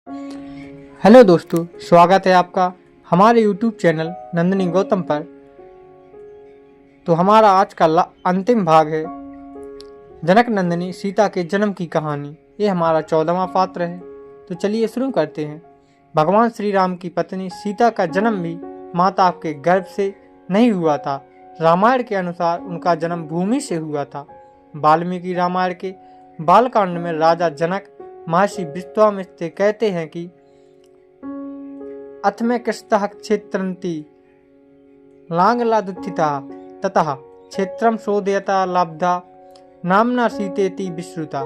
Hello दोस्तों, स्वागत है आपका हमारे YouTube चैनल नंदिनी गौतम पर। तो हमारा आज का अंतिम भाग है जनक नंदिनी सीता के जन्म की कहानी। ये हमारा 14वां पात्र है। तो चलिए शुरू करते हैं। भगवान श्री राम की पत्नी सीता का जन्म भी माता के गर्भ से नहीं हुआ था। रामायण के अनुसार उनका जन्म भूमि से हुआ था। वाल्मीकि रामायण के बालकांड में राजा जनक महर्षि विश्वामित्र से कहते हैं कि अथ में कृष्टः क्षेत्रंती लांगलादुत्थिता ततः क्षेत्रम शोधयता लब्धा नामना सीतेति विश्रुता।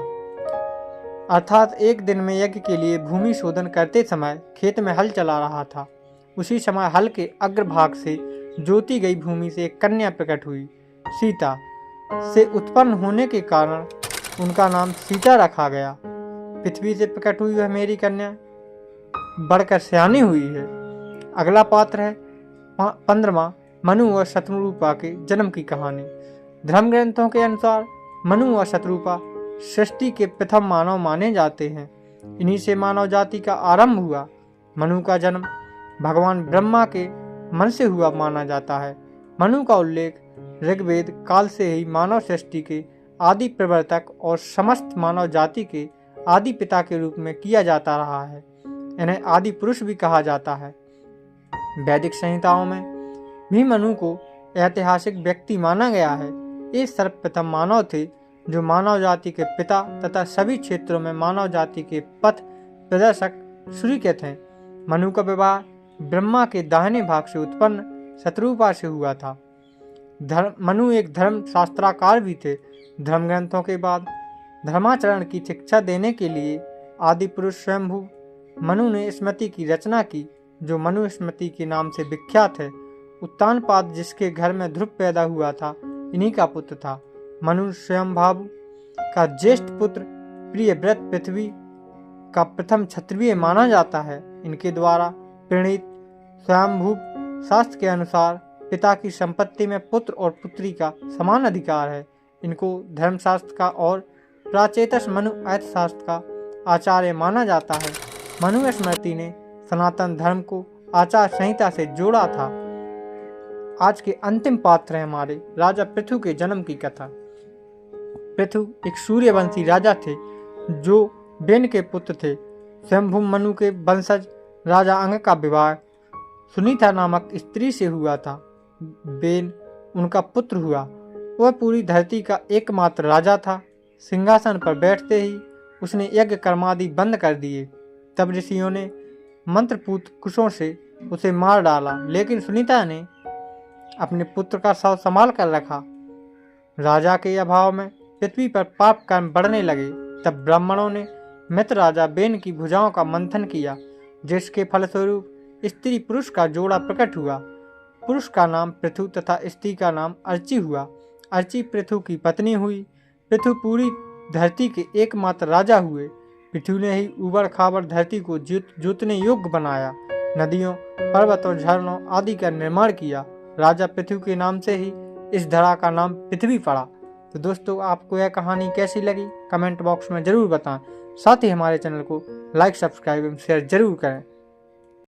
अर्थात एक दिन में यज्ञ के लिए भूमि शोधन करते समय खेत में हल चला रहा था। उसी समय हल के अग्रभाग से जोती गई भूमि से एक कन्या प्रकट हुई। सीता से उत्पन्न होने के कारण उनका नाम सीता रखा गया। पृथ्वी से प्रकट हुई वह मेरी कन्या बढ़कर सयानी हुई है। अगला पात्र है 15वां मनु और शत्रुपा के जन्म की कहानी। धर्म ग्रंथों के अनुसार मनु और शत्रुपा सृष्टि के प्रथम मानव माने जाते हैं। इन्हीं से मानव जाति का आरंभ हुआ। मनु का जन्म भगवान ब्रह्मा के मन से हुआ माना जाता है। मनु का उल्लेख ऋग्वेद काल से ही मानव सृष्टि के आदि प्रवर्तक और समस्त मानव जाति के आदि पिता के रूप में किया जाता रहा है। इन्हें आदि पुरुष भी कहा जाता है। वैदिक संहिताओं में भी मनु को ऐतिहासिक व्यक्ति माना गया है। ये सर्वप्रथम मानव थे जो मानव जाति के पिता तथा सभी क्षेत्रों में मानव जाति के पथ प्रदर्शक सूर्य के थे। मनु का विवाह ब्रह्मा के दाहिने भाग से उत्पन्न शत्रुपा से हुआ था। मनु एक धर्म शास्त्राकार भी थे। धर्म ग्रंथों के बाद धर्माचरण की शिक्षा देने के लिए आदि पुरुष स्वयंभू मनु ने स्मृति की रचना की, जो मनु स्मृति के नाम से विख्यात है। उत्तानपाद जिसके घर में ध्रुव पैदा हुआ था, इन्हीं का पुत्र था। मनु स्वयंभाव का ज्येष्ठ पुत्र प्रियव्रत पृथ्वी का प्रथम क्षत्रिय माना जाता है। इनके द्वारा प्रणीत स्वयंभू शास्त्र के अनुसार पिता की संपत्ति में पुत्र और पुत्री का समान अधिकार है। इनको धर्मशास्त्र का और प्राचेतस मनु अर्थशास्त्र का आचार्य माना जाता है। मनु स्मृति ने सनातन धर्म को आचार संहिता से जोड़ा था। आज के अंतिम पात्र हैं हमारे राजा पृथु के जन्म की कथा। पृथु एक सूर्यवंशी राजा थे जो बेन के पुत्र थे। स्वयंभू मनु के वंशज राजा अंग का विवाह सुनीता नामक स्त्री से हुआ था। बेन उनका पुत्र हुआ। वह पूरी धरती का एकमात्र राजा था। सिंहासन पर बैठते ही उसने यज्ञ कर्मादि बंद कर दिए। तब ऋषियों ने मंत्रपूत कुशों से उसे मार डाला, लेकिन सुनीता ने अपने पुत्र का शव संभाल कर रखा। राजा के अभाव में पृथ्वी पर पाप कर्म बढ़ने लगे। तब ब्राह्मणों ने मित्र राजा बेन की भुजाओं का मंथन किया, जिसके फलस्वरूप स्त्री पुरुष का जोड़ा प्रकट हुआ। पुरुष का नाम पृथु तथा स्त्री का नाम अर्ची हुआ। अर्ची पृथु की पत्नी हुई। पृथु पूरी धरती के एकमात्र राजा हुए। पृथु ने ही उबड़ खाबड़ धरती को जोतने योग्य बनाया। नदियों, पर्वतों, झरनों आदि का निर्माण किया। राजा पृथु के नाम से ही इस धरा का नाम पृथ्वी पड़ा। तो दोस्तों, आपको यह कहानी कैसी लगी कमेंट बॉक्स में जरूर बताएं। साथ ही हमारे चैनल को लाइक, सब्सक्राइब एवं शेयर जरूर करें।